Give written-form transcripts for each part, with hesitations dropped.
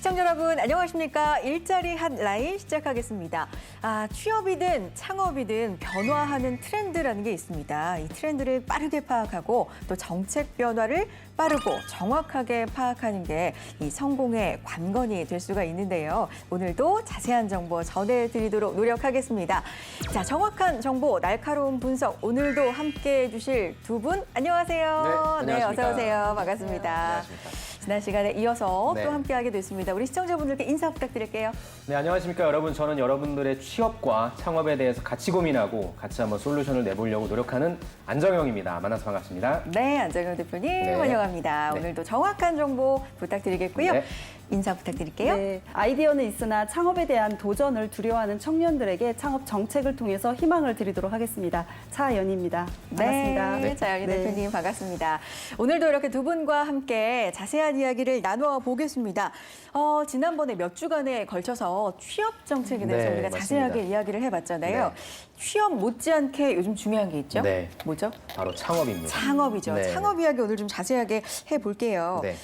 시청자 여러분 안녕하십니까? 일자리 핫라인 시작하겠습니다. 취업이든 창업이든 변화하는 트렌드라는 게 있습니다. 이 트렌드를 빠르게 파악하고 또 정책 변화를 빠르고 정확하게 파악하는 게 이 성공의 관건이 될 수가 있는데요. 오늘도 자세한 정보 전해드리도록 노력하겠습니다. 자, 정확한 정보, 날카로운 분석 오늘도 함께해 주실 두 분 안녕하세요. 네, 어서 오세요. 반갑습니다. 안녕하십니까. 지난 시간에 이어서 네. 또 함께하게 됐습니다. 우리 시청자분들께 인사 부탁드릴게요. 네, 안녕하십니까 여러분. 저는 여러분들의 취업과 창업에 대해서 같이 고민하고 같이 한번 솔루션을 내보려고 노력하는 안정영입니다. 만나서 반갑습니다. 네, 안정현 대표님 네. 환영합니다. 네. 오늘도 정확한 정보 부탁드리겠고요. 네. 인사 부탁드릴게요. 네, 아이디어는 있으나 창업에 대한 도전을 두려워하는 청년들에게 창업 정책을 통해서 희망을 드리도록 하겠습니다. 차연희입니다. 반갑습니다. 네, 자연희 네. 대표님 반갑습니다. 오늘도 이렇게 두 분과 함께 자세한 이야기를 나누어 보겠습니다. 지난번에 몇 주간에 걸쳐서 취업 정책에 대해서 네, 우리가 맞습니다. 자세하게 이야기를 해봤잖아요. 네. 취업 못지않게 요즘 중요한 게 있죠? 네. 뭐죠? 바로 창업입니다. 창업이죠. 네. 창업 이야기 오늘 좀 자세하게 해볼게요. 네.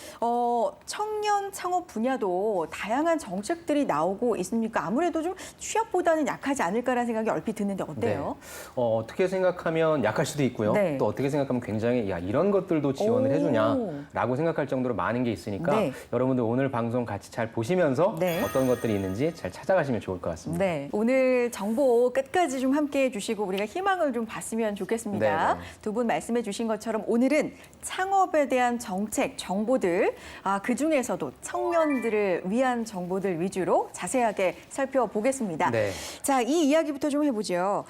청년 창업 분야도 다양한 정책들이 나오고 있습니까? 아무래도 좀 취업보다는 약하지 않을까라는 생각이 얼핏 드는데 어때요? 네. 어떻게 생각하면 약할 수도 있고요. 네. 또 어떻게 생각하면 굉장히 야 이런 것들도 지원을 오. 해주냐라고 생각할 정도로 많은 게 있으니까 네. 여러분들 오늘 방송 같이 잘 보시면서 네. 어떤 것들이 있는지 잘 찾아가시면 좋을 것 같습니다. 네, 오늘 정보 끝까지 좀 함께해 주시고 우리가 희망을 좀 봤으면 좋겠습니다. 네, 네. 두 분 말씀해 주신 것처럼 오늘은 창업에 대한 정책, 정보들, 그중에서도 청년들을 위한 정보들 위주로 자세하게 살펴보겠습니다. 네. 자, 이 이야기부터 좀 해보죠.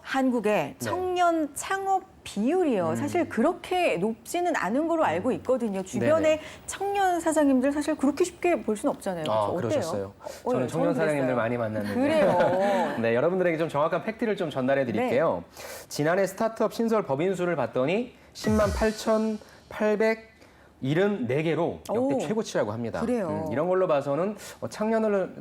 한국의 청년 창업 비율이요. 사실 그렇게 높지는 않은 걸로 알고 있거든요. 주변에 네네. 청년 사장님들 사실 그렇게 쉽게 볼 수는 없잖아요. 그렇죠? 어때요? 그러셨어요. 저는 청년 사장님들 그랬어요. 많이 만났는데. 그래요. 네, 여러분들에게 좀 정확한 팩트를 좀 전달해 드릴게요. 지난해 스타트업 신설 법인 수를 봤더니 10만 8,874개로 역대 오, 최고치라고 합니다. 그래요. 이런 걸로 봐서는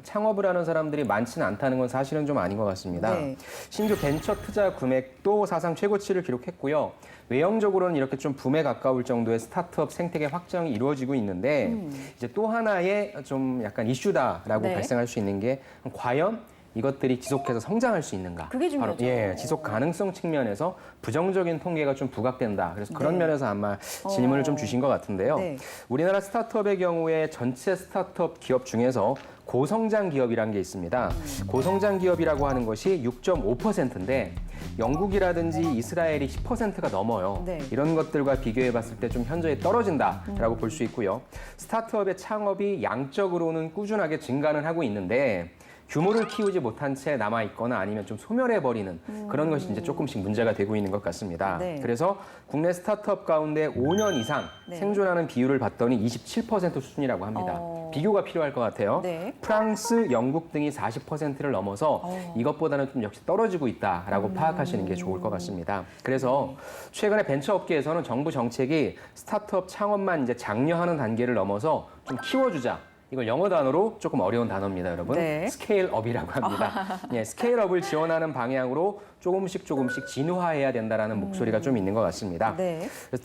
창업을 하는 사람들이 많지는 않다는 건 사실은 좀 아닌 것 같습니다. 네. 신규 벤처 투자 금액도 사상 최고치를 기록했고요. 외형적으로는 이렇게 좀 붐에 가까울 정도의 스타트업 생태계 확장이 이루어지고 있는데 이제 또 하나의 좀 약간 이슈다라고 네. 발생할 수 있는 게 과연 이것들이 지속해서 성장할 수 있는가? 그게 중요하죠. 바로, 지속 가능성 측면에서 부정적인 통계가 좀 부각된다. 그래서 그런 면에서 아마 질문을 좀 주신 것 같은데요. 네. 우리나라 스타트업의 경우에 전체 스타트업 기업 중에서 고성장 기업이라는 게 있습니다. 고성장 기업이라고 하는 것이 6.5%인데 영국이라든지 이스라엘이 10%가 넘어요. 네. 이런 것들과 비교해 봤을 때 좀 현저히 떨어진다라고 볼 수 있고요. 스타트업의 창업이 양적으로는 꾸준하게 증가는 하고 있는데 규모를 키우지 못한 채 남아있거나 아니면 좀 소멸해버리는 그런 것이 이제 조금씩 문제가 되고 있는 것 같습니다. 네. 그래서 국내 스타트업 가운데 5년 이상 네. 생존하는 비율을 봤더니 27% 수준이라고 합니다. 비교가 필요할 것 같아요. 네. 프랑스, 영국 등이 40%를 넘어서 이것보다는 좀 역시 떨어지고 있다라고 파악하시는 게 좋을 것 같습니다. 그래서 최근에 벤처업계에서는 정부 정책이 스타트업 창업만 이제 장려하는 단계를 넘어서 좀 키워주자. 이걸 영어 단어로 조금 어려운 단어입니다, 여러분. 네. 스케일업이라고 합니다. 스케일업을 지원하는 방향으로 조금씩 진화해야 된다라는 목소리가 좀 있는 것 같습니다. 네. 그래서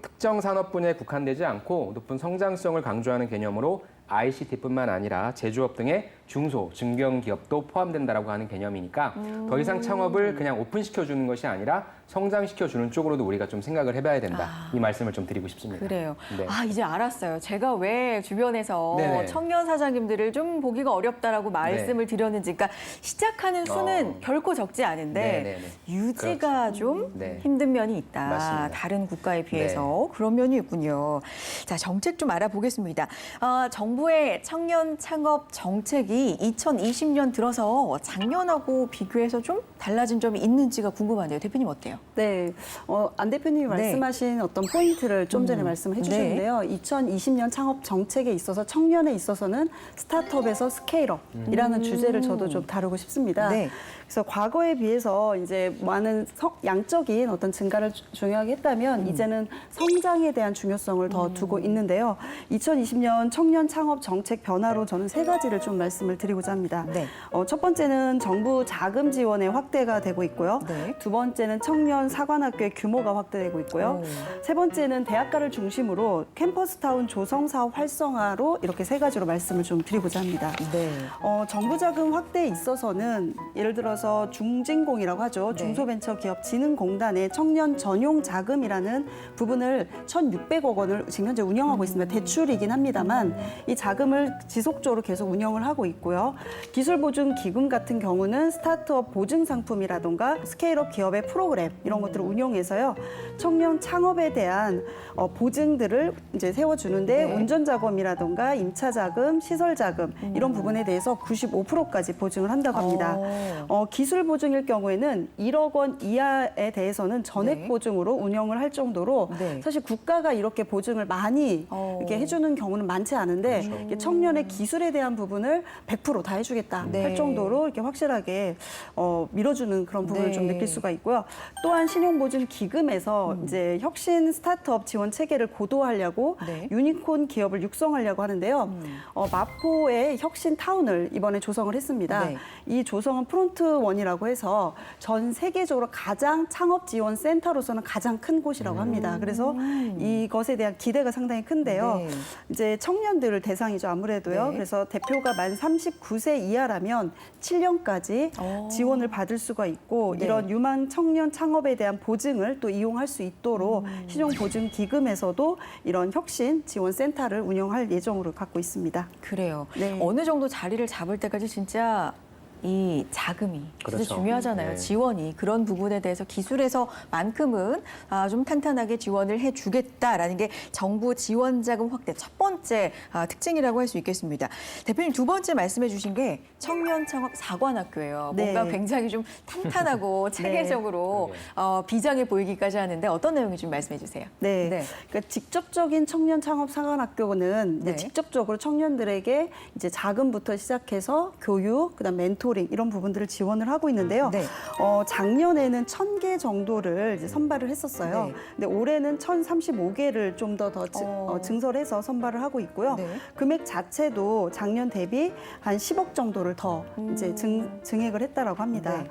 특정 산업 분야에 국한되지 않고 높은 성장성을 강조하는 개념으로 ICT뿐만 아니라 제조업 등의 중소, 중견기업도 포함된다라고 하는 개념이니까 더 이상 창업을 그냥 오픈시켜주는 것이 아니라 성장시켜주는 쪽으로도 우리가 좀 생각을 해봐야 된다. 이 말씀을 좀 드리고 싶습니다. 그래요. 네. 이제 알았어요. 제가 왜 주변에서 네네. 청년 사장님들을 좀 보기가 어렵다라고 말씀을 드렸는지. 그러니까 시작하는 수는 결코 적지 않은데 네네네. 유지가 좀 네. 힘든 면이 있다. 맞습니다. 다른 국가에 비해서 그런 면이 있군요. 자, 정책 좀 알아보겠습니다. 정부의 청년 창업 정책이 2020년 들어서 작년하고 비교해서 좀 달라진 점이 있는지가 궁금한데요. 대표님 어때요? 네, 안 대표님이 말씀하신 어떤 포인트를 좀 전에 말씀해 주셨는데요. 2020년 창업 정책에 있어서 청년에 있어서는 스타트업에서 스케일업이라는 주제를 저도 좀 다루고 싶습니다. 네. 그래서 과거에 비해서 이제 많은 양적인 어떤 증가를 중요하게 했다면 이제는 성장에 대한 중요성을 더 두고 있는데요. 2020년 청년 창업 정책 변화로 저는 세 가지를 좀 말씀을 드리고자 합니다. 네. 첫 번째는 정부 자금 지원의 확대가 되고 있고요. 네. 두 번째는 청년 사관학교의 규모가 확대되고 있고요. 세 번째는 대학가를 중심으로 캠퍼스타운 조성 사업 활성화로 이렇게 세 가지로 말씀을 좀 드리고자 합니다. 네. 정부 자금 확대에 있어서는 예를 들어서 중진공이라고 하죠. 네. 중소벤처기업진흥공단의 청년 전용 자금이라는 부분을 1,600억 원을 지금 현재 운영하고 있습니다. 대출이긴 합니다만 이 자금을 지속적으로 계속 운영을 하고 있고요. 기술보증기금 같은 경우는 스타트업 보증상품이라던가 스케일업 기업의 프로그램 이런 것들을 운영해서요. 청년 창업에 대한 보증들을 이제 세워주는데 네. 운전자금이라던가 임차자금, 시설자금 이런 부분에 대해서 95%까지 보증을 한다고 합니다. 기술 보증일 경우에는 1억 원 이하에 대해서는 전액 네. 보증으로 운영을 할 정도로 네. 사실 국가가 이렇게 보증을 많이 이렇게 해주는 경우는 많지 않은데 이게 청년의 기술에 대한 부분을 100% 다 해주겠다 네. 할 정도로 이렇게 확실하게 밀어주는 그런 부분을 네. 좀 느낄 수가 있고요. 또한 신용보증기금에서 이제 혁신 스타트업 지원 체계를 고도화하려고 네. 유니콘 기업을 육성하려고 하는데요. 마포의 혁신 타운을 이번에 조성을 했습니다. 네. 이 조성은 프론트원이라고 해서 전 세계적으로 가장 창업 지원 센터로서는 가장 큰 곳이라고 합니다. 그래서 이것에 대한 기대가 상당히 큰데요. 네. 이제 청년들을 대상이죠, 아무래도요. 네. 그래서 대표가 만 39세 이하라면 7년까지 지원을 받을 수가 있고 네. 이런 유망 청년 창업에 대한 보증을 또 이용할 수 있도록 신용보증기금에서도 이런 혁신 지원센터를 운영할 예정으로 갖고 있습니다. 그래요. 네. 어느 정도 자리를 잡을 때까지 진짜 이 자금이 그렇죠. 진짜 중요하잖아요. 네. 지원이 그런 부분에 대해서 기술에서만큼은 좀 탄탄하게 지원을 해주겠다라는 게 정부 지원 자금 확대 첫 번째 특징이라고 할 수 있겠습니다. 대표님 두 번째 말씀해주신 게 청년 창업 사관학교예요. 네. 뭔가 굉장히 좀 탄탄하고 체계적으로 비장해 보이기까지 하는데 어떤 내용인지 좀 말씀해주세요. 네. 네. 그러니까 직접적인 청년 창업 사관학교는 이제 네. 직접적으로 청년들에게 이제 자금부터 시작해서 교육, 그다음 멘토링 이런 부분들을 지원을 하고 있는데요. 네. 작년에는 1,000개 정도를 이제 선발을 했었어요. 네. 근데 올해는 1,035개를 좀 더 증설해서 선발을 하고 있고요. 네. 금액 자체도 작년 대비 한 10억 정도를 더 이제 증액을 했다라고 합니다. 네.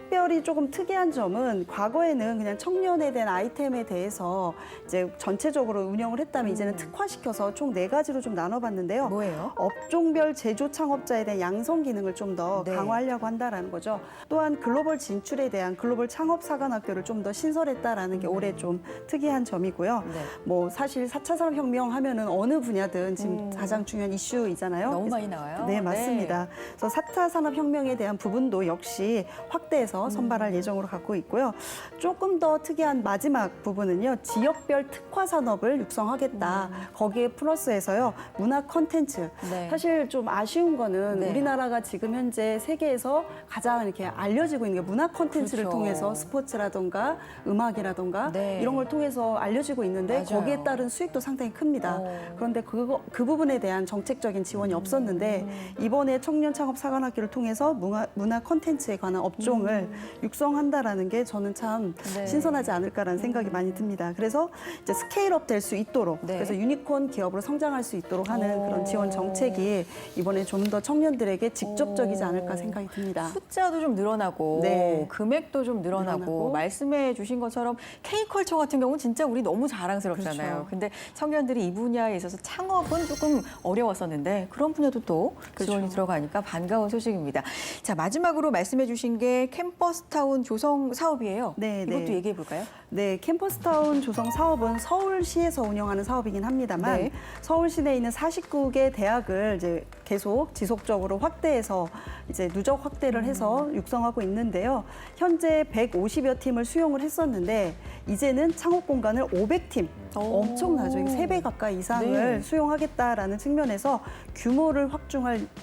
특별히 조금 특이한 점은 과거에는 그냥 청년에 대한 아이템에 대해서 이제 전체적으로 운영을 했다면 이제는 특화시켜서 총 4가지로 좀 나눠봤는데요. 뭐예요? 업종별 제조 창업자에 대한 양성 기능을 좀 더 네. 강화하려고 한다라는 거죠. 또한 글로벌 진출에 대한 글로벌 창업 사관학교를 좀 더 신설했다라는 게 올해 좀 특이한 점이고요. 네. 뭐 사실 4차 산업혁명 하면은 어느 분야든 지금 가장 중요한 이슈이잖아요. 너무 많이 나와요. 네, 맞습니다. 그래서 4차 산업혁명에 대한 부분도 역시 확대해서 선발할 예정으로 갖고 있고요. 조금 더 특이한 마지막 부분은요. 지역별 특화 산업을 육성하겠다. 거기에 플러스해서요. 문화 콘텐츠. 네. 사실 좀 아쉬운 거는 네. 우리나라가 지금 현재 세계에서 가장 이렇게 알려지고 있는 게 문화 콘텐츠를 그렇죠. 통해서 스포츠라던가 음악이라던가 네. 이런 걸 통해서 알려지고 있는데 맞아요. 거기에 따른 수익도 상당히 큽니다. 그런데 그 부분에 대한 정책적인 지원이 없었는데 이번에 청년 창업 사관학교를 통해서 문화 콘텐츠에 관한 업종을 육성한다라는 게 저는 참 네. 신선하지 않을까라는 생각이 많이 듭니다. 그래서 이제 스케일업 될 수 있도록 네. 그래서 유니콘 기업으로 성장할 수 있도록 하는 그런 지원 정책이 이번에 좀 더 청년들에게 직접적이지 않을까 생각이 듭니다. 숫자도 좀 늘어나고 네. 금액도 좀 늘어나고 말씀해 주신 것처럼 K컬처 같은 경우는 진짜 우리 너무 자랑스럽잖아요. 그렇죠. 근데 청년들이 이 분야에 있어서 창업은 조금 어려웠었는데 그런 분야도 또 그렇죠. 지원이 들어가니까 반가운 소식입니다. 자, 마지막으로 말씀해 주신 게 캠퍼스타운 조성 사업이에요. 네, 이것도 네. 얘기해 볼까요? 네, 캠퍼스타운 조성 사업은 서울시에서 운영하는 사업이긴 합니다만 네. 서울시 내에 있는 49개 대학을 이제 계속 지속적으로 확대해서 이제 누적 확대를 해서 육성하고 있는데요. 현재 150여 팀을 수용을 했었는데 이제는 창업 공간을 500팀 엄청나죠. 3배 가까이 이상을 네. 수용하겠다라는 측면에서 규모를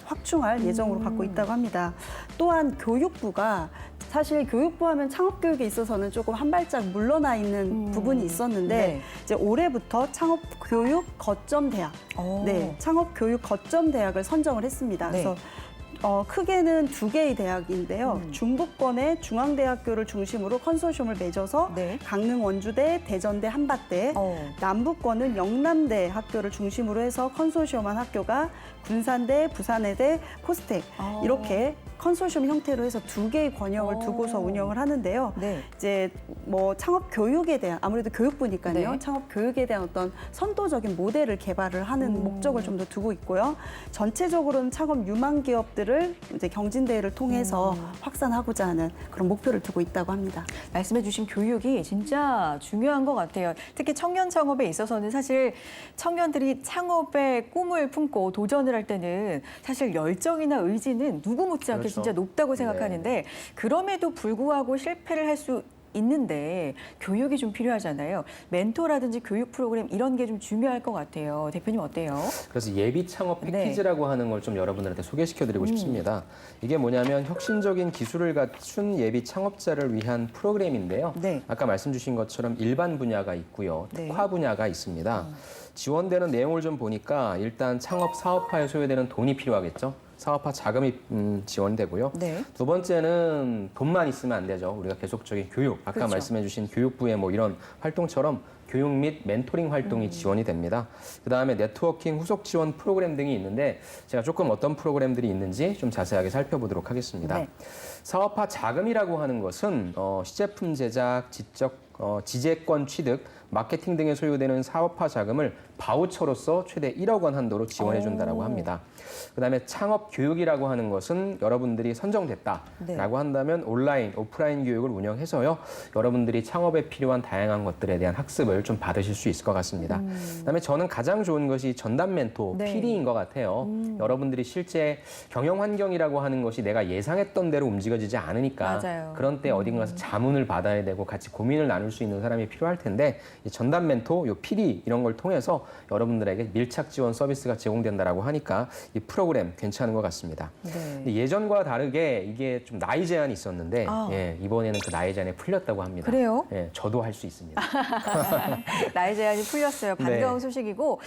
확충할 예정으로 갖고 있다고 합니다. 또한 교육부가 사실 교육부 하면 창업 교육에 있어서는 조금 한 발짝 물러나 있는 부분이 있었는데 네. 이제 올해부터 창업 교육 거점 대학, 네, 창업 교육 거점 대학을 선정을 했습니다. 네. 그래서 크게는 두 개의 대학인데요. 중부권의 중앙대학교를 중심으로 컨소시엄을 맺어서 네. 강릉 원주대, 대전대, 한밭대, 남부권은 영남대 학교를 중심으로 해서 컨소시엄한 학교가 군산대, 부산의대, 코스텍 이렇게 컨소시엄 형태로 해서 두 개의 권역을 두고서 운영을 하는데요. 네. 이제 뭐 창업 교육에 대한 아무래도 교육부니까요. 네. 창업 교육에 대한 어떤 선도적인 모델을 개발을 하는 목적을 좀 더 두고 있고요. 전체적으로는 창업 유망 기업들을 이제 경진대회를 통해서 확산하고자 하는 그런 목표를 두고 있다고 합니다. 말씀해 주신 교육이 진짜 중요한 것 같아요. 특히 청년 창업에 있어서는 사실 청년들이 창업의 꿈을 품고 도전을 할 때는 사실 열정이나 의지는 누구 못지않게 그렇죠. 진짜 높다고 생각하는데 그럼에도 불구하고 실패를 할 수 있는데 교육이 좀 필요하잖아요. 멘토라든지 교육 프로그램 이런 게 좀 중요할 것 같아요. 대표님 어때요? 그래서 예비 창업 네. 패키지라고 하는 걸 좀 여러분들한테 소개시켜드리고 싶습니다. 이게 뭐냐면 혁신적인 기술을 갖춘 예비 창업자를 위한 프로그램인데요. 네. 아까 말씀 주신 것처럼 일반 분야가 있고요. 네. 특화 분야가 있습니다. 지원되는 내용을 좀 보니까 일단 창업 사업화에 소요되는 돈이 필요하겠죠. 사업화 자금이 지원되고요. 네. 두 번째는 돈만 있으면 안 되죠. 우리가 계속적인 교육, 아까 그렇죠. 말씀해 주신 교육부의 뭐 이런 활동처럼 교육 및 멘토링 활동이 지원이 됩니다. 그다음에 네트워킹 후속 지원 프로그램 등이 있는데 제가 조금 어떤 프로그램들이 있는지 좀 자세하게 살펴보도록 하겠습니다. 네. 사업화 자금이라고 하는 것은 시제품 제작, 지재권 취득, 마케팅 등에 소요되는 사업화 자금을 바우처로서 최대 1억 원 한도로 지원해 준다라고 합니다. 그다음에 창업 교육이라고 하는 것은 여러분들이 선정됐다라고 네. 한다면 온라인, 오프라인 교육을 운영해서요. 여러분들이 창업에 필요한 다양한 것들에 대한 학습을 좀 받으실 수 있을 것 같습니다. 그다음에 저는 가장 좋은 것이 전담 멘토, 네. PD인 것 같아요. 여러분들이 실제 경영 환경이라고 하는 것이 내가 예상했던 대로 움직여지지 않으니까 맞아요. 그런 때 어딘가 가서 자문을 받아야 되고 같이 고민을 나눌 수 있는 사람이 필요할 텐데 이 전담 멘토, 요 PD 이런 걸 통해서 여러분들에게 밀착 지원 서비스가 제공된다라고 하니까 이 프로그램 괜찮은 것 같습니다. 네. 근데 예전과 다르게 이게 좀 나이 제한이 있었는데 아. 예, 이번에는 그 나이 제한이 풀렸다고 합니다. 그래요? 예, 저도 할 수 있습니다. 나이 제한이 풀렸어요. 반가운 네. 소식이고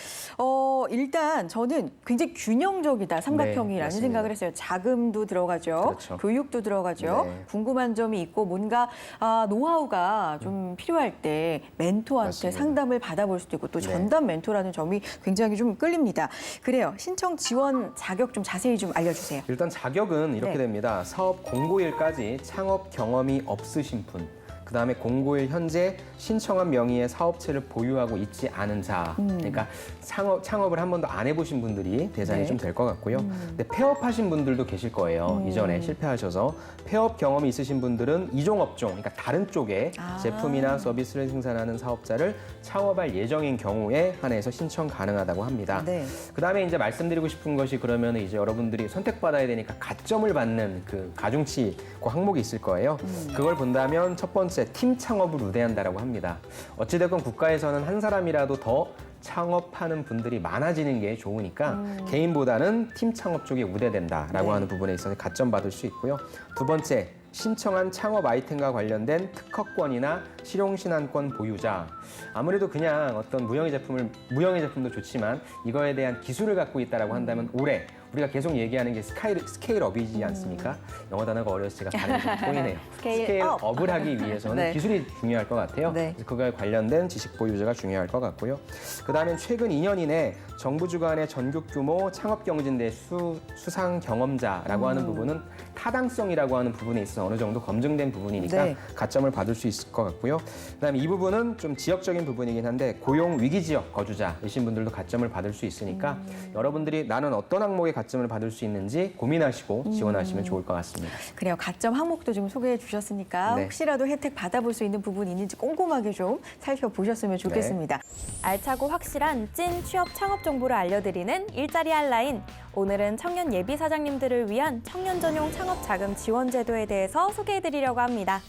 일단 저는 굉장히 균형적이다 삼각형이라는 네, 맞습니다. 생각을 했어요. 자금도 들어가죠, 그렇죠. 교육도 들어가죠. 네. 궁금한 점이 있고 뭔가 노하우가 좀 필요할 때 멘토한테 맞습니다. 상담을 받아볼 수도 있고 또 네. 전담 멘토라는 점이 굉장히 좀 끌립니다. 그래요. 신청 지원 자격 좀 자세히 좀 알려주세요. 일단 자격은 이렇게 네. 됩니다. 사업 공고일까지 창업 경험이 없으신 분, 그다음에 공고일 현재 신청한 명의의 사업체를 보유하고 있지 않은 자, 그러니까 창업을 한 번도 안 해보신 분들이 대상이 네. 좀 될 것 같고요. 근데 폐업하신 분들도 계실 거예요. 이전에 실패하셔서 폐업 경험이 있으신 분들은 이종업종, 그러니까 다른 쪽에 아. 제품이나 서비스를 생산하는 사업자를 창업할 예정인 경우에 한해서 신청 가능하다고 합니다. 네. 그다음에 이제 말씀드리고 싶은 것이 그러면 이제 여러분들이 선택받아야 되니까 가점을 받는 그 가중치 그 항목이 있을 거예요. 그걸 본다면 첫 번째 팀 창업을 우대한다라고 합니다. 어찌됐건 국가에서는 한 사람이라도 더 창업하는 분들이 많아지는 게 좋으니까 개인보다는 팀 창업 쪽이 우대된다라고 네. 하는 부분에 있어서 가점 받을 수 있고요. 두 번째, 신청한 창업 아이템과 관련된 특허권이나 실용신안권 보유자. 아무래도 그냥 어떤 무형의 제품도 좋지만 이거에 대한 기술을 갖고 있다라고 한다면 올해 우리가 계속 얘기하는 게 스케일업이지 않습니까? 영어 단어가 어려서 제가 발음이 좀 꼬이네요. 스케일업. 스케일업을 하기 위해서는 네. 기술이 중요할 것 같아요. 네. 그래서 그거에 관련된 지식 보유자가 중요할 것 같고요. 그다음에 최근 2년 이내 정부 주관의 전국 규모 창업 경진대 수상 경험자라고 하는 부분은 타당성이라고 하는 부분에 있어 어느 정도 검증된 부분이니까 네. 가점을 받을 수 있을 것 같고요. 그다음에 이 부분은 좀 지역적인 부분이긴 한데 고용 위기 지역 거주자이신 분들도 가점을 받을 수 있으니까 여러분들이 나는 어떤 항목에 가점을 받을 수 있는지 고민하시고 지원하시면 좋을 것 같습니다. 그래요. 가점 항목도 좀 소개해 주셨으니까 네. 혹시라도 혜택 받아볼 수 있는 부분이 있는지 꼼꼼하게 좀 살펴보셨으면 좋겠습니다. 알차고 확실한 찐 취업 창업 정보를 알려드리는 일자리 한라인. 오늘은 청년 예비 사장님들을 위한 청년 전용 창업 자금 지원 제도에 대해서 소개해드리려고 합니다.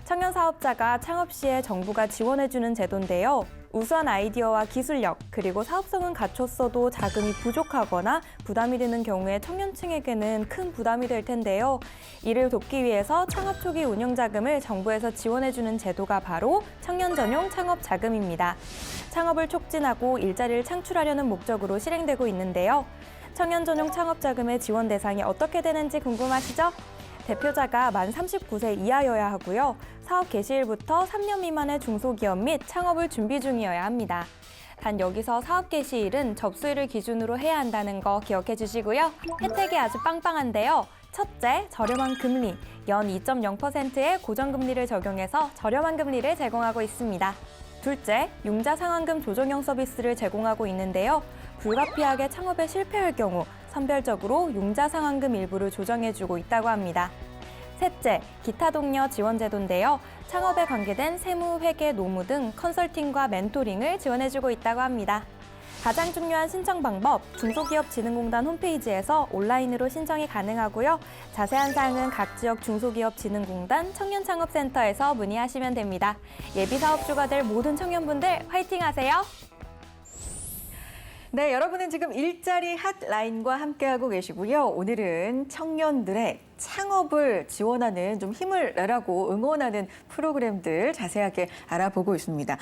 청년 사업자가 창업 시에 정부가 지원해주는 제도인데요. 우수한 아이디어와 기술력, 그리고 사업성은 갖췄어도 자금이 부족하거나 부담이 되는 경우에 청년층에게는 큰 부담이 될 텐데요. 이를 돕기 위해서 창업 초기 운영 자금을 정부에서 지원해주는 제도가 바로 청년 전용 창업 자금입니다. 창업을 촉진하고 일자리를 창출하려는 목적으로 실행되고 있는데요. 청년 전용 창업 자금의 지원 대상이 어떻게 되는지 궁금하시죠? 대표자가 만 39세 이하여야 하고요. 사업 개시일부터 3년 미만의 중소기업 및 창업을 준비 중이어야 합니다. 단 여기서 사업 개시일은 접수일을 기준으로 해야 한다는 거 기억해 주시고요. 혜택이 아주 빵빵한데요. 첫째, 저렴한 금리, 연 2.0%의 고정금리를 적용해서 저렴한 금리를 제공하고 있습니다. 둘째, 융자 상환금 조정형 서비스를 제공하고 있는데요. 불가피하게 창업에 실패할 경우 선별적으로 융자 상환금 일부를 조정해주고 있다고 합니다. 셋째, 기타 동료 지원 제도인데요. 창업에 관계된 세무, 회계, 노무 등 컨설팅과 멘토링을 지원해주고 있다고 합니다. 가장 중요한 신청 방법, 중소기업진흥공단 홈페이지에서 온라인으로 신청이 가능하고요. 자세한 사항은 각 지역 중소기업진흥공단 청년창업센터에서 문의하시면 됩니다. 예비사업주가 될 모든 청년분들 화이팅하세요. 네, 여러분은 지금 일자리 핫라인과 함께하고 계시고요. 오늘은 청년들의 창업을 지원하는 좀 힘을 내라고 응원하는 프로그램들 자세하게 알아보고 있습니다.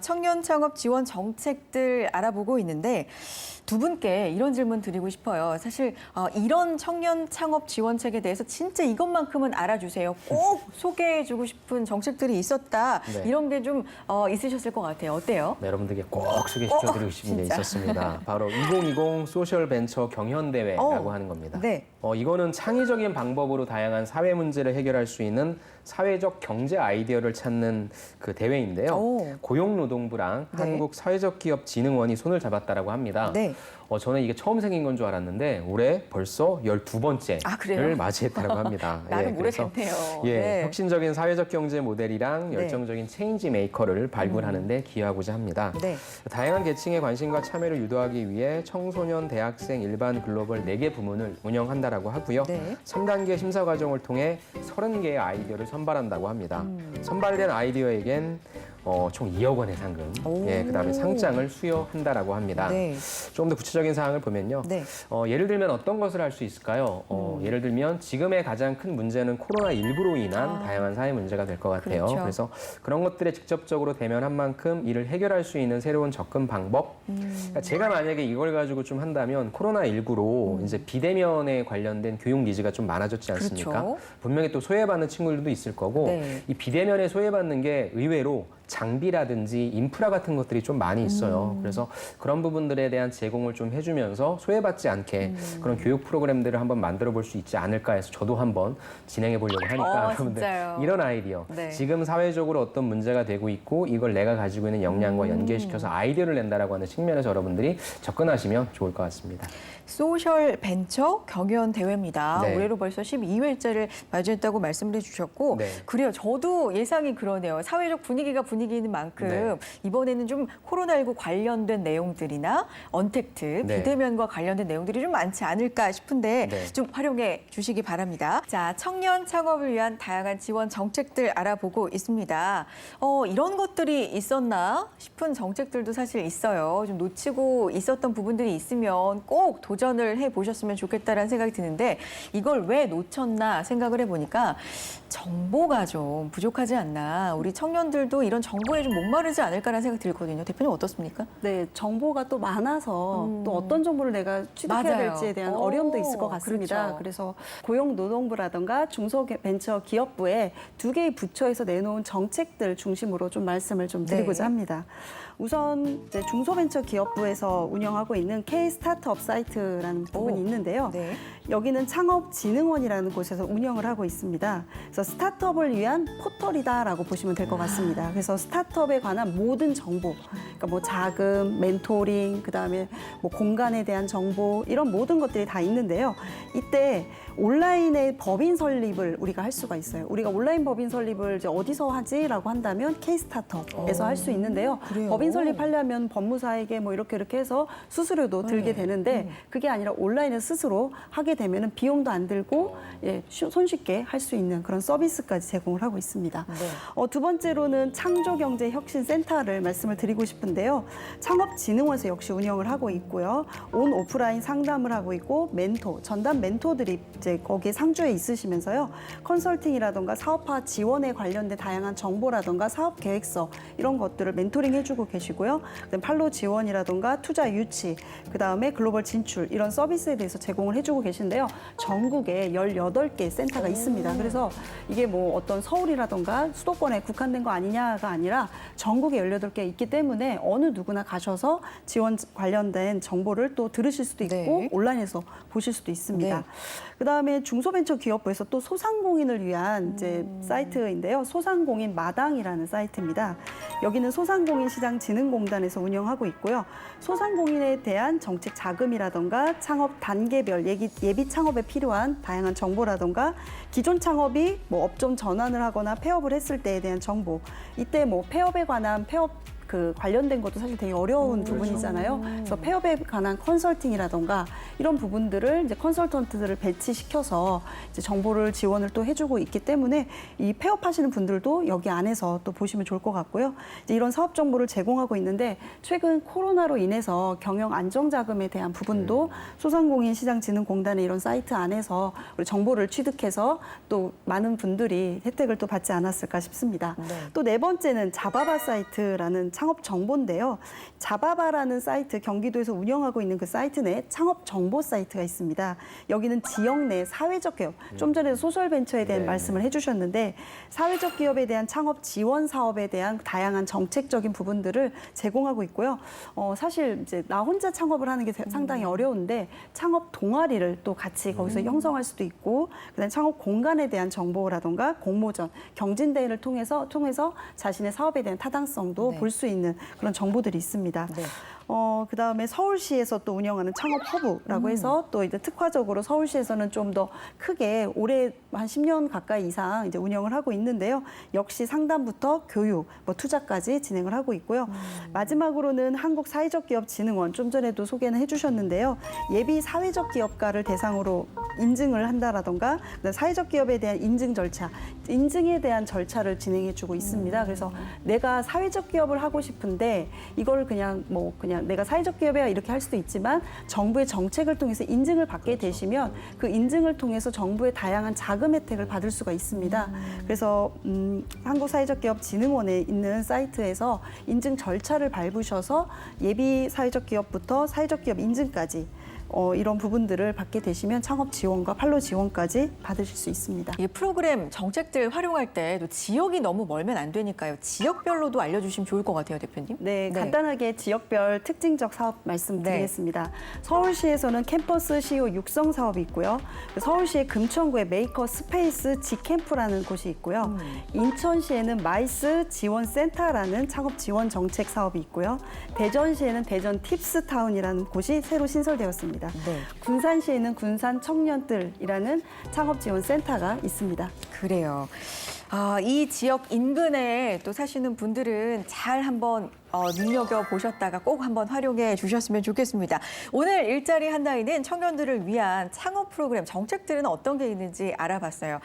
청년 창업 지원 정책들 알아보고 있는데 두 분께 이런 질문 드리고 싶어요. 사실 이런 청년 창업 지원책에 대해서 진짜 이것만큼은 알아주세요. 꼭 소개해주고 싶은 정책들이 있었다. 네. 이런 게 좀 있으셨을 것 같아요. 어때요? 네, 여러분들께 꼭 소개시켜드리고 싶은 게 진짜. 있었습니다. 바로 2020 소셜 벤처 경연대회라고 하는 겁니다. 네. 이거는 창의적인 방법으로 다양한 사회 문제를 해결할 수 있는 사회적 경제 아이디어를 찾는 그 대회인데요. 오. 고용노동부랑 네. 한국사회적기업진흥원이 손을 잡았다고 합니다. 네. 저는 이게 처음 생긴 건 줄 알았는데 올해 벌써 12번째를 아, 그래요? 맞이했다고 합니다. 나름 그래서 오래됐네요. 예, 네. 혁신적인 사회적 경제 모델이랑 네. 열정적인 체인지 메이커를 발굴하는 데 기여하고자 합니다. 네. 다양한 계층의 관심과 참여를 유도하기 위해 청소년, 대학생, 일반, 글로벌 4개 부문을 운영한다라고 하고요. 네. 3단계 심사 과정을 통해 30개의 아이디어를 선발한다고 합니다. 선발된 아이디어에겐 총 2억 원의 상금, 오. 그다음에 상장을 수여한다라고 합니다. 네. 좀 더 구체적인 사항을 보면요. 네. 예를 들면 어떤 것을 할 수 있을까요? 예를 들면 지금의 가장 큰 문제는 코로나19로 인한 다양한 사회 문제가 될 것 같아요. 그렇죠. 그래서 그런 것들에 직접적으로 대면한 만큼 이를 해결할 수 있는 새로운 접근 방법. 그러니까 제가 만약에 이걸 가지고 좀 한다면 코로나19로 이제 비대면에 관련된 교육 니즈가 좀 많아졌지 않습니까? 그렇죠. 분명히 또 소외받는 친구들도 있을 거고 네. 이 비대면에 소외받는 게 의외로 장비라든지 인프라 같은 것들이 좀 많이 있어요. 그래서 그런 부분들에 대한 제공을 좀 해주면서 소외받지 않게 그런 교육 프로그램들을 한번 만들어 볼 수 있지 않을까 해서 저도 한번 진행해 보려고 하니까 여러분들 진짜요? 이런 아이디어, 네. 지금 사회적으로 어떤 문제가 되고 있고 이걸 내가 가지고 있는 역량과 연계시켜서 아이디어를 낸다라고 하는 측면에서 여러분들이 접근하시면 좋을 것 같습니다. 소셜 벤처 경연 대회입니다. 네. 올해로 벌써 12회째를 맞이했다고 말씀을 해주셨고 네. 그래요. 저도 예상이 그러네요. 사회적 분위기가 분위기인 만큼 네. 이번에는 좀 코로나19 관련된 내용들이나 언택트, 네. 비대면과 관련된 내용들이 좀 많지 않을까 싶은데 네. 좀 활용해 주시기 바랍니다. 자, 청년 창업을 위한 다양한 지원 정책들 알아보고 있습니다. 이런 것들이 있었나 싶은 정책들도 사실 있어요. 좀 놓치고 있었던 부분들이 있으면 꼭 도전을 해보셨으면 좋겠다라는 생각이 드는데 이걸 왜 놓쳤나 생각을 해보니까 정보가 좀 부족하지 않나. 우리 청년들도 이런 정보에 좀 목마르지 않을까라는 생각이 들거든요. 대표님 어떻습니까? 네, 정보가 또 많아서 또 어떤 정보를 내가 취득해야 맞아요. 될지에 대한 오, 어려움도 있을 것 같습니다. 그렇죠. 그래서 고용노동부라든가 중소벤처기업부에 2개의 부처에서 내놓은 정책들 중심으로 좀 말씀을 좀 드리고자 네. 합니다. 우선 이제 중소벤처기업부에서 운영하고 있는 K-스타트업 사이트라는 부분이 있는데요. 네. 여기는 창업진흥원이라는 곳에서 운영을 하고 있습니다. 그래서 스타트업을 위한 포털이다라고 보시면 될 것 같습니다. 그래서 스타트업에 관한 모든 정보, 그러니까 뭐 자금, 멘토링, 그다음에 뭐 공간에 대한 정보 이런 모든 것들이 다 있는데요. 이때 온라인의 법인 설립을 우리가 할 수가 있어요. 우리가 온라인 법인 설립을 이제 어디서 하지라고 한다면 K-스타트업에서 할 수 있는데요. 그래요? 법인 설립하려면 법무사에게 뭐 이렇게 해서 수수료도 들게 되는데 그게 아니라 온라인에 스스로 하게 되면은 비용도 안 들고 손쉽게 할 수 있는 그런 서비스까지 제공을 하고 있습니다. 네. 두 번째로는 창조경제혁신센터를 말씀을 드리고 싶은데요. 창업진흥원에서 역시 운영을 하고 있고요. 온 오프라인 상담을 하고 있고 전담 멘토들이 이제 거기에 상주에 있으시면서요. 컨설팅이라든가 사업화 지원에 관련된 다양한 정보라든가 사업 계획서 이런 것들을 멘토링 해주고 계시고요. 그다음 판로 지원이라던가 투자 유치, 그다음에 글로벌 진출 이런 서비스에 대해서 제공을 해주고 계신데요. 전국에 18개 센터가 있습니다. 그래서 이게 뭐 어떤 서울이라던가 수도권에 국한된 거 아니냐가 아니라 전국에 18개 있기 때문에 어느 누구나 가셔서 지원 관련된 정보를 또 들으실 수도 있고 네. 온라인에서 보실 수도 있습니다. 네. 그다음에 중소벤처기업부에서 또 소상공인을 위한 이제 사이트인데요. 소상공인 마당이라는 사이트입니다. 여기는 소상공인시장진흥공단에서 운영하고 있고요. 소상공인에 대한 정책 자금이라던가 창업 단계별 예비 창업에 필요한 다양한 정보라던가 기존 창업이 뭐 업종 전환을 하거나 폐업을 했을 때에 대한 정보, 이때 뭐 폐업에 관한 관련된 것도 사실 되게 어려운 부분이잖아요. 그래서 폐업에 관한 컨설팅이라던가 이런 부분들을 이제 컨설턴트들을 배치시켜서 이제 정보를 지원을 또 해주고 있기 때문에 이 폐업하시는 분들도 여기 안에서 또 보시면 좋을 것 같고요. 이제 이런 사업 정보를 제공하고 있는데 최근 코로나로 인해서 경영 안정자금에 대한 부분도 소상공인시장진흥공단의 이런 사이트 안에서 우리 정보를 취득해서 또 많은 분들이 혜택을 또 받지 않았을까 싶습니다. 네. 또 네 번째는 자바바 사이트라는 창업 정보인데요. 자바바라는 사이트, 경기도에서 운영하고 있는 그 사이트 내 창업 정보 사이트가 있습니다. 여기는 지역 내 사회적 기업, 좀 전에 소셜벤처에 대한 네. 말씀을 해주셨는데 사회적 기업에 대한 창업 지원 사업에 대한 다양한 정책적인 부분들을 제공하고 있고요. 사실 이제 나 혼자 창업을 하는 게 상당히 어려운데 창업 동아리를 또 같이 거기서 형성할 수도 있고, 그다음에 창업 공간에 대한 정보라던가 공모전, 경진대회를 통해서 자신의 사업에 대한 타당성도 네. 볼 수 있는 그런 정보들이 있습니다. 네. 그다음에 서울시에서 또 운영하는 창업 허브라고 해서 또 이제 특화적으로 서울시에서는 좀 더 크게 올해 한 10년 가까이 이상 이제 운영을 하고 있는데요. 역시 상담부터 교육, 뭐 투자까지 진행을 하고 있고요. 마지막으로는 한국사회적기업진흥원, 좀 전에도 소개는 해주셨는데요. 예비 사회적 기업가를 대상으로 인증을 한다라던가 사회적 기업에 대한 인증 절차, 인증에 대한 절차를 진행해주고 있습니다. 그래서 내가 사회적 기업을 하고 싶은데 이걸 그냥 내가 사회적 기업이야 이렇게 할 수도 있지만 정부의 정책을 통해서 인증을 받게 되시면 그 인증을 통해서 정부의 다양한 자금 혜택을 받을 수가 있습니다. 그래서 한국사회적기업진흥원에 있는 사이트에서 인증 절차를 밟으셔서 예비 사회적 기업부터 사회적 기업 인증까지 이런 부분들을 받게 되시면 창업 지원과 판로 지원까지 받으실 수 있습니다. 이 프로그램 정책들 활용할 때 또 지역이 너무 멀면 안 되니까요. 지역별로도 알려주시면 좋을 것 같아요, 대표님. 네, 간단하게 지역별 특징적 사업 말씀드리겠습니다. 서울시에서는 캠퍼스 CEO 육성 사업이 있고요. 서울시의 금천구에 메이커 스페이스 지캠프라는 곳이 있고요. 인천시에는 마이스 지원센터라는 창업 지원 정책 사업이 있고요. 대전시에는 대전 팁스타운이라는 곳이 새로 신설되었습니다. 네. 군산시에는 군산 청년들이라는 창업 지원 센터가 있습니다. 그래요. 이 지역 인근에 또 사시는 분들은 잘 한번 눈여겨보셨다가 꼭 한번 활용해 주셨으면 좋겠습니다. 오늘 일자리 한 나이는 청년들을 위한 창업 프로그램 정책들은 어떤 게 있는지 알아봤어요.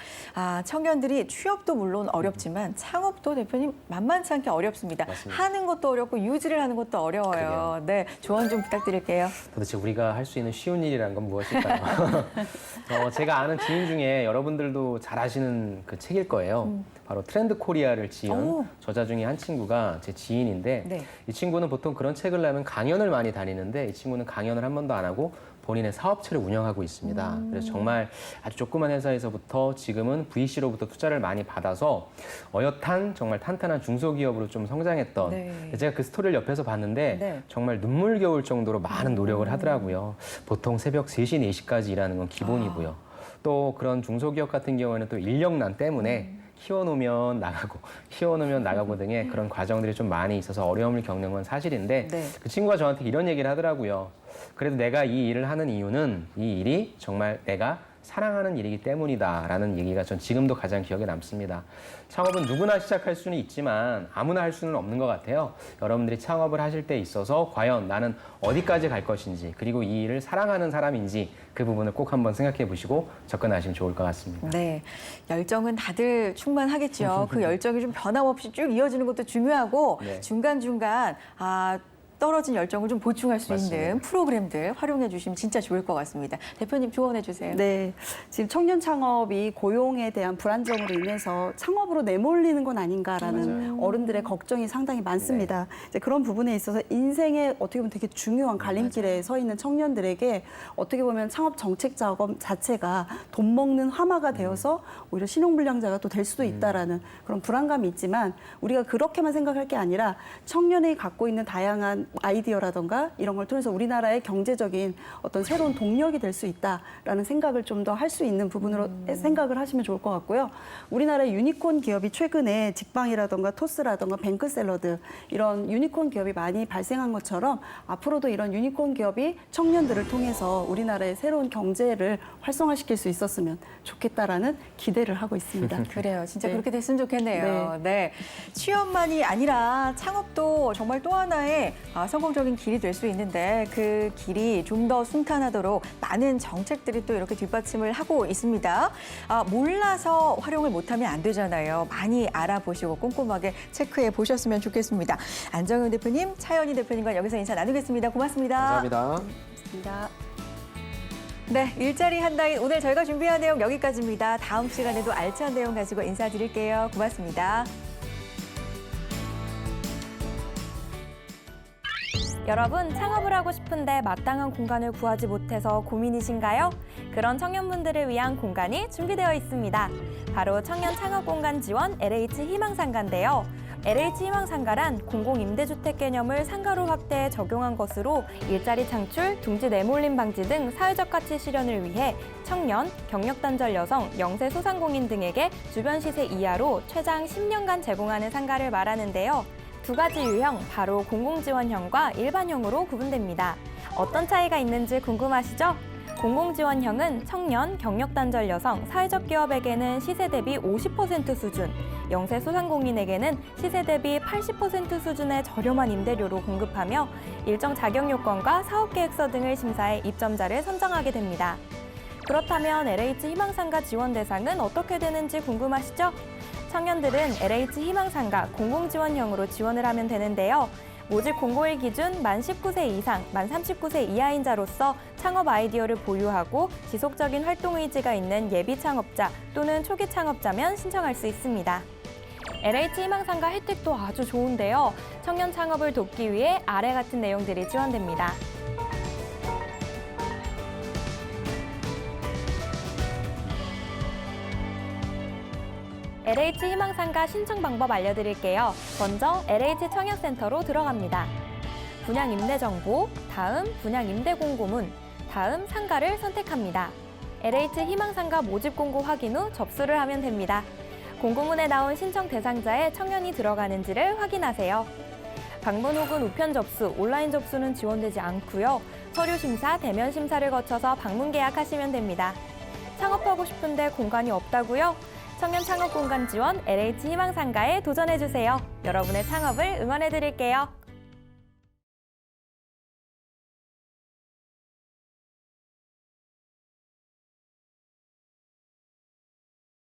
청년들이 취업도 물론 어렵지만 창업도 대표님 만만치 않게 어렵습니다. 맞습니다. 하는 것도 어렵고 유지를 하는 것도 어려워요. 그래요. 네, 조언 좀 부탁드릴게요. 도대체 우리가 할 수 있는 쉬운 일이란 건 무엇일까요? 제가 아는 지인 중에 여러분들도 잘 아시는 그 책일 거예요. 바로 트렌드 코리아를 지은 오. 저자 중에 한 친구가 제 지인인데 네. 이 친구는 보통 그런 책을 내면 강연을 많이 다니는데 이 친구는 강연을 한 번도 안 하고 본인의 사업체를 운영하고 있습니다. 그래서 정말 아주 조그만 회사에서부터 지금은 VC로부터 투자를 많이 받아서 어엿한 정말 탄탄한 중소기업으로 좀 성장했던 네. 제가 그 스토리를 옆에서 봤는데 네. 정말 눈물겨울 정도로 많은 노력을 하더라고요. 보통 새벽 3시, 4시까지 일하는 건 기본이고요. 또 그런 중소기업 같은 경우에는 또 인력난 때문에 키워놓으면 나가고 등의 그런 과정들이 좀 많이 있어서 어려움을 겪는 건 사실인데 네. 그 친구가 저한테 이런 얘기를 하더라고요. 그래도 내가 이 일을 하는 이유는 이 일이 정말 내가 사랑하는 일이기 때문이다라는 얘기가 전 지금도 가장 기억에 남습니다. 창업은 누구나 시작할 수는 있지만 아무나 할 수는 없는 것 같아요. 여러분들이 창업을 하실 때 있어서 과연 나는 어디까지 갈 것인지 그리고 이 일을 사랑하는 사람인지 그 부분을 꼭 한번 생각해 보시고 접근하시면 좋을 것 같습니다. 네, 열정은 다들 충만하겠죠. 그 열정이 좀 변함없이 쭉 이어지는 것도 중요하고 네. 중간중간 떨어진 열정을 좀 보충할 수 맞습니다. 있는 프로그램들 활용해 주시면 진짜 좋을 것 같습니다. 대표님 조언해 주세요. 네, 지금 청년 창업이 고용에 대한 불안정으로 인해서 창업으로 내몰리는 건 아닌가라는 어른들의 걱정이 상당히 많습니다. 이제 그런 부분에 있어서 인생에 어떻게 보면 되게 중요한 갈림길에 서 있는 청년들에게 어떻게 보면 창업 정책 작업 자체가 돈 먹는 화마가 되어서 오히려 신용불량자가 또 될 수도 있다라는 그런 불안감이 있지만 우리가 그렇게만 생각할 게 아니라 청년이 갖고 있는 다양한 아이디어라던가 이런 걸 통해서 우리나라의 경제적인 어떤 새로운 동력이 될 수 있다라는 생각을 좀 더 할 수 있는 부분으로 생각을 하시면 좋을 것 같고요. 우리나라의 유니콘 기업이 최근에 직방이라던가 토스라던가 뱅크샐러드 이런 유니콘 기업이 많이 발생한 것처럼 앞으로도 이런 유니콘 기업이 청년들을 통해서 우리나라의 새로운 경제를 활성화시킬 수 있었으면 좋겠다라는 기대를 하고 있습니다. 그래요. 진짜 네. 그렇게 됐으면 좋겠네요. 네. 취업만이 아니라 창업도 정말 또 하나의 성공적인 길이 될 수 있는데 그 길이 좀 더 순탄하도록 많은 정책들이 또 이렇게 뒷받침을 하고 있습니다. 몰라서 활용을 못하면 안 되잖아요. 많이 알아보시고 꼼꼼하게 체크해 보셨으면 좋겠습니다. 안정현 대표님, 차현희 대표님과 여기서 인사 나누겠습니다. 고맙습니다. 감사합니다. 고맙습니다. 네, 일자리 한다인 오늘 저희가 준비한 내용 여기까지입니다. 다음 시간에도 알찬 내용 가지고 인사드릴게요. 고맙습니다. 여러분, 창업을 하고 싶은데 마땅한 공간을 구하지 못해서 고민이신가요? 그런 청년분들을 위한 공간이 준비되어 있습니다. 바로 청년 창업공간 지원 LH 희망상가인데요. LH 희망상가란 공공임대주택 개념을 상가로 확대해 적용한 것으로 일자리 창출, 둥지 내몰림 방지 등 사회적 가치 실현을 위해 청년, 경력단절 여성, 영세 소상공인 등에게 주변 시세 이하로 최장 10년간 제공하는 상가를 말하는데요. 두 가지 유형, 바로 공공지원형과 일반형으로 구분됩니다. 어떤 차이가 있는지 궁금하시죠? 공공지원형은 청년, 경력단절 여성, 사회적 기업에게는 시세 대비 50% 수준, 영세 소상공인에게는 시세 대비 80% 수준의 저렴한 임대료로 공급하며 일정 자격 요건과 사업계획서 등을 심사해 입점자를 선정하게 됩니다. 그렇다면 LH 희망상가 지원 대상은 어떻게 되는지 궁금하시죠? 청년들은 LH 희망상가 공공지원형으로 지원을 하면 되는데요. 모집 공고일 기준 만 19세 이상, 만 39세 이하인 자로서 창업 아이디어를 보유하고 지속적인 활동 의지가 있는 예비 창업자 또는 초기 창업자면 신청할 수 있습니다. LH 희망상가 혜택도 아주 좋은데요. 청년 창업을 돕기 위해 아래 같은 내용들이 지원됩니다. LH 희망상가 신청 방법 알려드릴게요. 먼저 LH 청약센터로 들어갑니다. 분양 임대 정보, 다음 분양 임대 공고문, 다음 상가를 선택합니다. LH 희망상가 모집 공고 확인 후 접수를 하면 됩니다. 공고문에 나온 신청 대상자에 청년이 들어가는지를 확인하세요. 방문 혹은 우편 접수, 온라인 접수는 지원되지 않고요. 서류 심사, 대면 심사를 거쳐서 방문 계약하시면 됩니다. 창업하고 싶은데 공간이 없다고요? 청년 창업 공간 지원 LH 희망상가에 도전해주세요. 여러분의 창업을 응원해드릴게요.